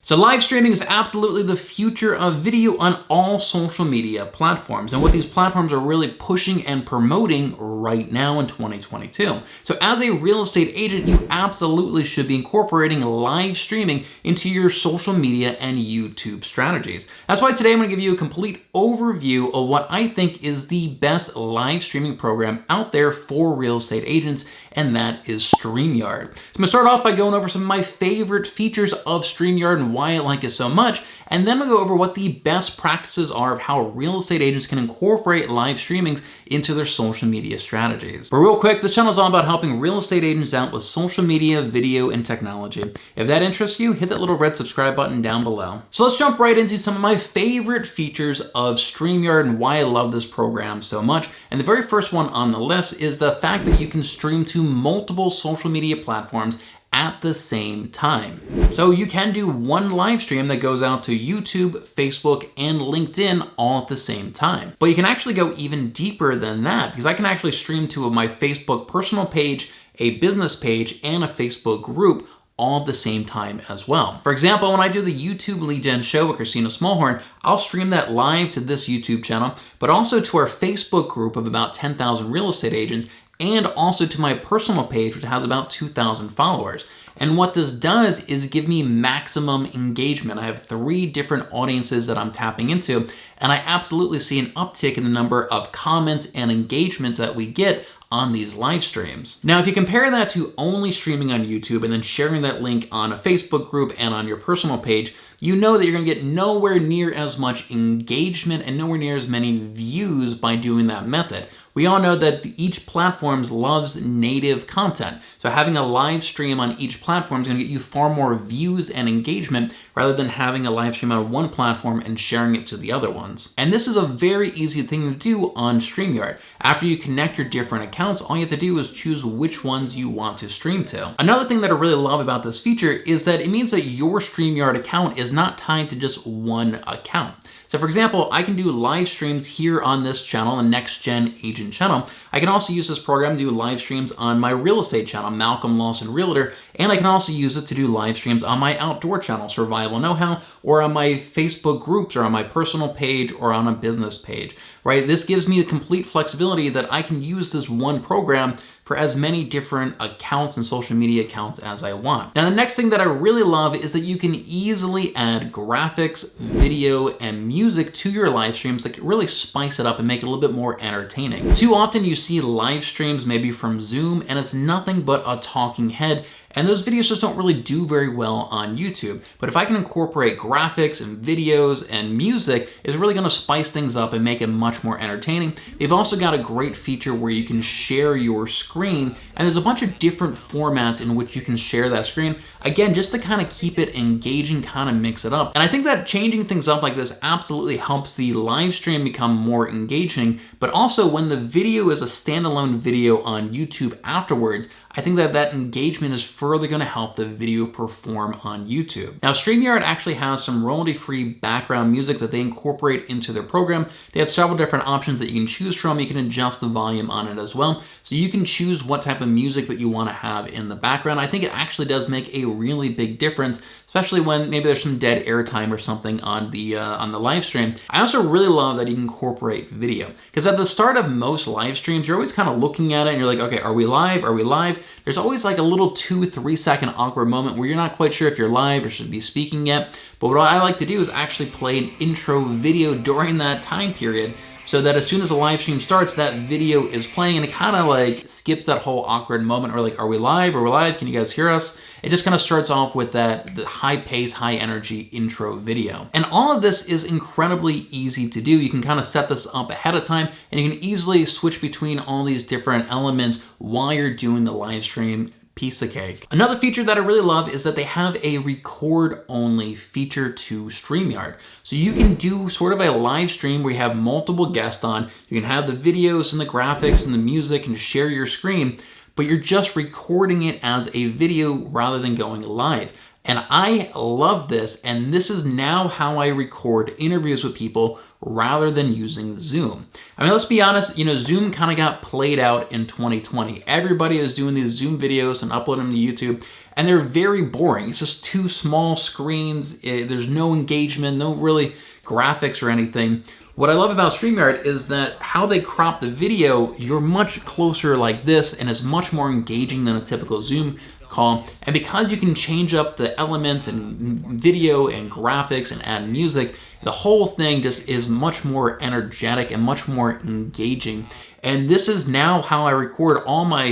So live streaming is absolutely the future of video on all social media platforms, and what these platforms are really pushing and promoting right now in 2022. So as a real estate agent, you absolutely should be incorporating live streaming into your social media and YouTube strategies. That's why today I'm going to give you a complete overview of what I think is the best live streaming program out there for real estate agents, and that is Streamyard. So I'm going to start off by going over some of my favorite features of Streamyard and why I like it so much, and then we'll go over what the best practices are of how real estate agents can incorporate live streamings into their social media strategies. But real quick, this channel is all about helping real estate agents out with social media, video, and technology. If that interests you, hit that little red subscribe button down below. So let's jump right into some of my favorite features of Streamyard and why I love this program so much. And the very first one on the list is the fact that you can stream to multiple social media platforms at the same time. So you can do one live stream that goes out to YouTube, Facebook, and LinkedIn all at the same time. But you can actually go even deeper than that, because I can actually stream to my Facebook personal page, a business page, and a Facebook group all at the same time as well. For example, when I do the YouTube lead gen show with Christina Smallhorn, I'll stream that live to this YouTube channel, but also to our Facebook group of about 10,000 real estate agents, and also to my personal page, which has about 2,000 followers. And what this does is give me maximum engagement. I have 3 different audiences that I'm tapping into, and I absolutely see an uptick in the number of comments and engagements that we get on these live streams. Now, if you compare that to only streaming on YouTube and then sharing that link on a Facebook group and on your personal page, you know that you're gonna get nowhere near as much engagement and nowhere near as many views by doing that method. We all know that each platform loves native content. So having a live stream on each platform is gonna get you far more views and engagement rather than having a live stream on one platform and sharing it to the other ones. And this is a very easy thing to do on Streamyard. After you connect your different accounts, all you have to do is choose which ones you want to stream to. Another thing that I really love about this feature is that it means that your Streamyard account is not tied to just one account. So for example, I can do live streams here on this channel, the Next Gen Agent channel. I can also use this program to do live streams on my real estate channel, Malcolm Lawson Realtor, and I can also use it to do live streams on my outdoor channel, Survival Know-How, or on my Facebook groups, or on my personal page, or on a business page, right? This gives me the complete flexibility that I can use this one program for as many different accounts and social media accounts as I want. Now, the next thing that I really love is that you can easily add graphics, video, and music to your live streams that can really spice it up and make it a little bit more entertaining. Too often you see live streams maybe from Zoom and it's nothing but a talking head, and those videos just don't really do very well on YouTube. But if I can incorporate graphics and videos and music, it's really gonna spice things up and make it much more entertaining. They've also got a great feature where you can share your screen, and there's a bunch of different formats in which you can share that screen. Again, just to kind of keep it engaging, kind of mix it up. And I think that changing things up like this absolutely helps the live stream become more engaging, but also when the video is a standalone video on YouTube afterwards, I think that that engagement is further going to help the video perform on YouTube. Now, Streamyard actually has some royalty-free background music that they incorporate into their program. They have several different options that you can choose from. You can adjust the volume on it as well. So you can choose what type of music that you want to have in the background. I think it actually does make a really big difference, especially when maybe there's some dead airtime or something on the live stream. I also really love that you can incorporate video, because at the start of most live streams, you're always kind of looking at it and you're like, okay, are we live? Are we live? There's always like a little 2-3 second awkward moment where you're not quite sure if you're live or should be speaking yet. But what I like to do is actually play an intro video during that time period, so that as soon as the live stream starts, that video is playing and it kind of like skips that whole awkward moment where like, are we live? Are we live? Can you guys hear us? It just kind of starts off with the high pace, high energy intro video. And all of this is incredibly easy to do. You can kind of set this up ahead of time and you can easily switch between all these different elements while you're doing the live stream. Piece of cake. Another feature that I really love is that they have a record only feature to Streamyard. So you can do sort of a live stream where you have multiple guests on. You can have the videos and the graphics and the music and share your screen, but you're just recording it as a video rather than going live. And I love this, and this is now how I record interviews with people rather than using Zoom. I mean, let's be honest, Zoom kind of got played out in 2020. Everybody is doing these Zoom videos and uploading them to YouTube, and they're very boring. It's just two small screens. There's no engagement, no really graphics or anything. What I love about Streamyard is that how they crop the video, you're much closer like this, and it's much more engaging than a typical Zoom call. And because you can change up the elements and video and graphics and add music, the whole thing just is much more energetic and much more engaging. And this is now how I record all my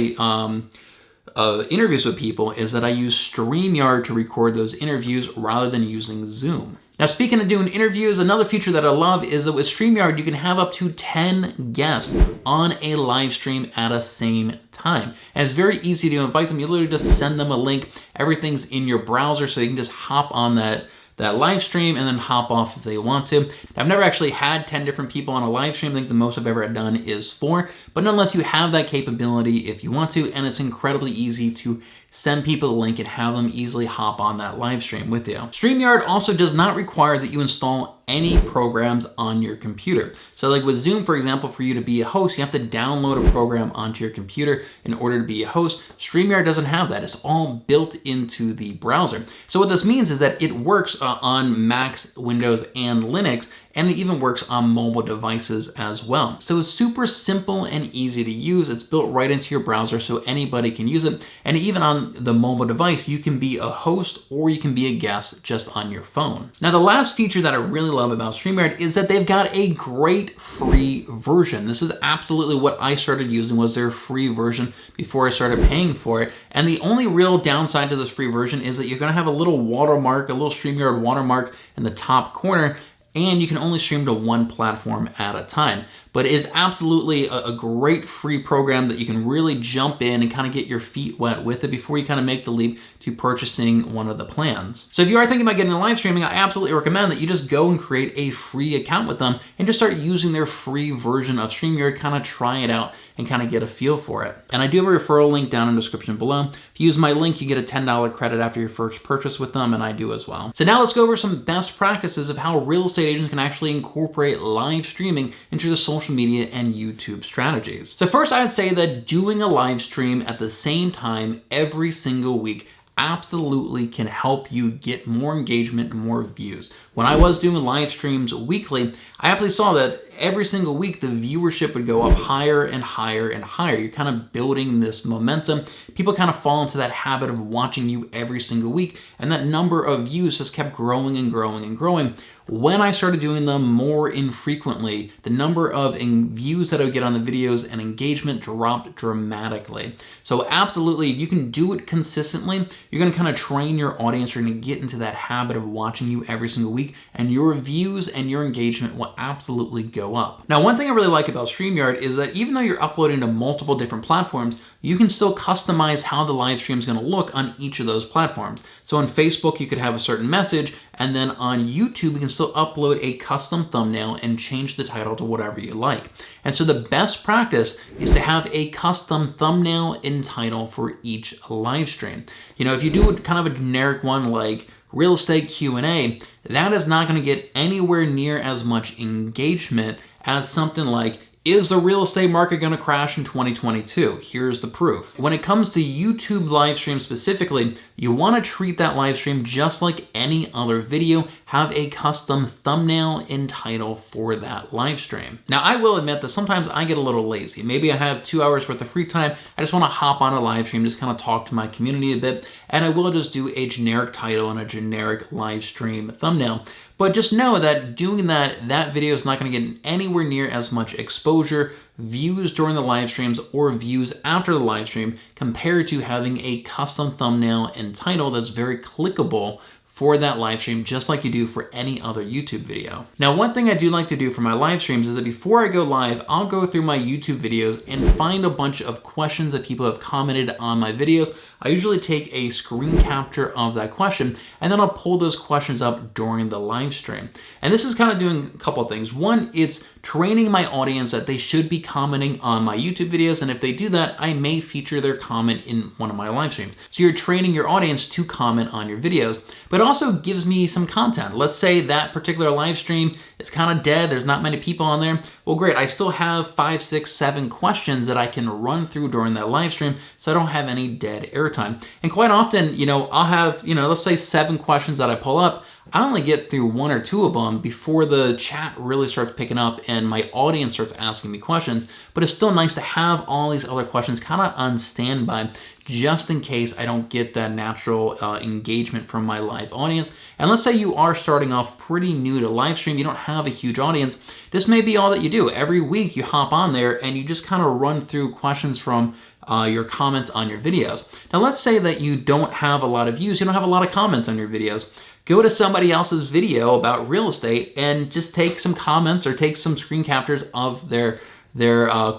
interviews with people, is that I use Streamyard to record those interviews rather than using Zoom. Now, speaking of doing interviews, another feature that I love is that with Streamyard, you can have up to 10 guests on a live stream at a same time. And it's very easy to invite them. You literally just send them a link. Everything's in your browser, so you can just hop on that live stream and then hop off if they want to. I've never actually had 10 different people on a live stream. I think the most I've ever done is 4, but nonetheless, you have that capability if you want to, and it's incredibly easy to send people the link and have them easily hop on that live stream with you. Streamyard also does not require that you install any programs on your computer. So like with Zoom, for example, for you to be a host, you have to download a program onto your computer in order to be a host. Streamyard doesn't have that. It's all built into the browser. So what this means is that it works on Macs, Windows, and Linux, and it even works on mobile devices as well. So it's super simple and easy to use. It's built right into your browser so anybody can use it. And even on the mobile device, you can be a host or you can be a guest just on your phone. Now, the last feature that I really love about Streamyard is that they've got a great free version. This is absolutely what I started using, was their free version before I started paying for it. And the only real downside to this free version is that you're gonna have a little watermark, a little Streamyard watermark in the top corner, and you can only stream to one platform at a time. But it is absolutely a great free program that you can really jump in and kind of get your feet wet with it before you kind of make the leap to purchasing one of the plans. So if you are thinking about getting into live streaming, I absolutely recommend that you just go and create a free account with them and just start using their free version of Streamyard, kind of try it out and kind of get a feel for it. And I do have a referral link down in the description below. If you use my link, you get a $10 credit after your first purchase with them, and I do as well. So now let's go over some best practices of how real estate agents can actually incorporate live streaming into the social media and YouTube strategies. So first, I'd say that doing a live stream at the same time every single week absolutely can help you get more engagement and more views. When I was doing live streams weekly, I absolutely saw that every single week the viewership would go up higher and higher and higher. You're kind of building this momentum. People kind of fall into that habit of watching you every single week, and that number of views just kept growing and growing and growing. When I started doing them more infrequently, the number of views that I would get on the videos and engagement dropped dramatically. So absolutely, if you can do it consistently, you're gonna kind of train your audience, you're gonna get into that habit of watching you every single week, and your views and your engagement will absolutely go up. Now, one thing I really like about Streamyard is that even though you're uploading to multiple different platforms, you can still customize how the live stream is going to look on each of those platforms. So on Facebook, you could have a certain message, and then on YouTube, you can still upload a custom thumbnail and change the title to whatever you like. And so the best practice is to have a custom thumbnail and title for each live stream. You know, if you do kind of a generic one like real estate Q&A, that is not going to get anywhere near as much engagement as something like, is the real estate market going to crash in 2022? Here's the proof. When it comes to YouTube live stream specifically, you want to treat that live stream just like any other video. Have a custom thumbnail and title for that live stream. Now, I will admit that sometimes I get a little lazy. Maybe I have 2 hours worth of free time. I just want to hop on a live stream, just kind of talk to my community a bit, and I will just do a generic title and a generic live stream thumbnail. But just know that doing that video is not going to get anywhere near as much exposure, views during the live streams, or views after the live stream compared to having a custom thumbnail and title that's very clickable for that live stream, just like you do for any other YouTube video. Now, one thing I do like to do for my live streams is that before I go live, I'll go through my YouTube videos and find a bunch of questions that people have commented on my videos. I usually take a screen capture of that question, and then I'll pull those questions up during the live stream. And this is kind of doing a couple of things. One, it's training my audience that they should be commenting on my YouTube videos, and if they do that, I may feature their comment in one of my live streams. So you're training your audience to comment on your videos, but it also gives me some content. Let's say that particular live stream is kind of dead, there's not many people on there. Well, great, I still have 5, 6, 7 questions that I can run through during that live stream, so I don't have any dead air airtime. And quite often, I'll have, let's say 7 questions that I pull up. I only get through 1 or 2 of them before the chat really starts picking up and my audience starts asking me questions. But it's still nice to have all these other questions kind of on standby, just in case I don't get that natural engagement from my live audience. And let's say you are starting off pretty new to live stream, you don't have a huge audience. This may be all that you do. Every week you hop on there and you just kind of run through questions from your comments on your videos. Now let's say that you don't have a lot of views, you don't have a lot of comments on your videos. Go to somebody else's video about real estate and just take some comments or take some screen captures of their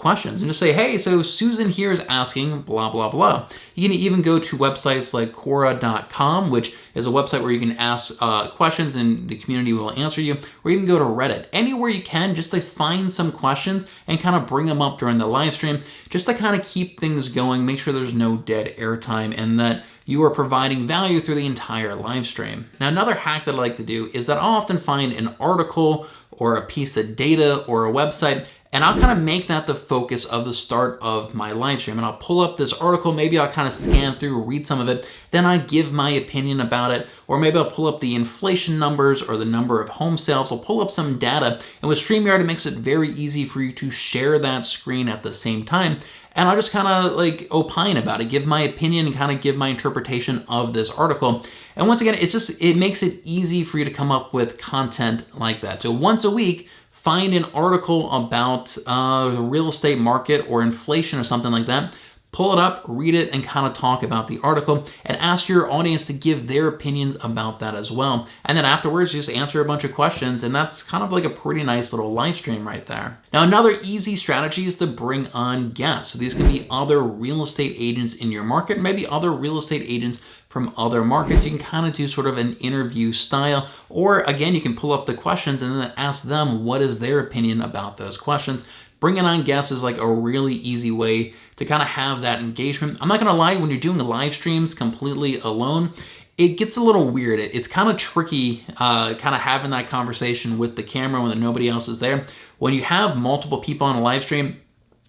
questions and just say, hey, so Susan here is asking blah, blah, blah. You can even go to websites like Quora.com, which is a website where you can ask questions and the community will answer you, or even go to Reddit. Anywhere you can, just to find some questions and kind of bring them up during the live stream, just to kind of keep things going, make sure there's no dead airtime and that you are providing value through the entire live stream. Now, another hack that I like to do is that I'll often find an article or a piece of data or a website, and I'll kind of make that the focus of the start of my live stream. And I'll pull up this article, maybe I'll kind of scan through, read some of it, then I give my opinion about it, or maybe I'll pull up the inflation numbers or the number of home sales. I'll pull up some data, and with Streamyard, it makes it very easy for you to share that screen at the same time. And I'll just kind of like opine about it, give my opinion and kind of give my interpretation of this article. And once again, it makes it easy for you to come up with content like that. So once a week, find an article about the real estate market or inflation or something like that. Pull it up, read it, and kind of talk about the article and ask your audience to give their opinions about that as well. And then afterwards, just answer a bunch of questions, and that's kind of like a pretty nice little live stream right there. Now, another easy strategy is to bring on guests. So these can be other real estate agents in your market, maybe other real estate agents from other markets. You can kind of do sort of an interview style, or again, you can pull up the questions and then ask them what is their opinion about those questions. Bringing on guests is like a really easy way to kind of have that engagement. I'm not gonna lie, when you're doing the live streams completely alone, it gets a little weird. It's kind of tricky kind of having that conversation with the camera when nobody else is there. When you have multiple people on a live stream,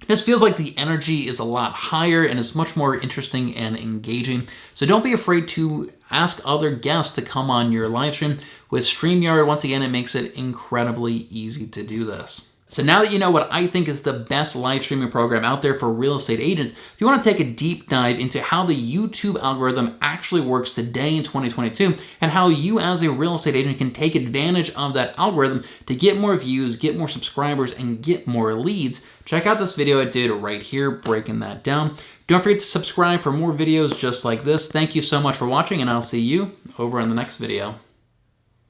it just feels like the energy is a lot higher and it's much more interesting and engaging. So don't be afraid to ask other guests to come on your live stream. With Streamyard, once again, it makes it incredibly easy to do this. So now that you know what I think is the best live streaming program out there for real estate agents, if you want to take a deep dive into how the YouTube algorithm actually works today in 2022 and how you as a real estate agent can take advantage of that algorithm to get more views, get more subscribers, and get more leads, check out this video I did right here breaking that down. Don't forget to subscribe for more videos just like this. Thank you so much for watching, and I'll see you over in the next video.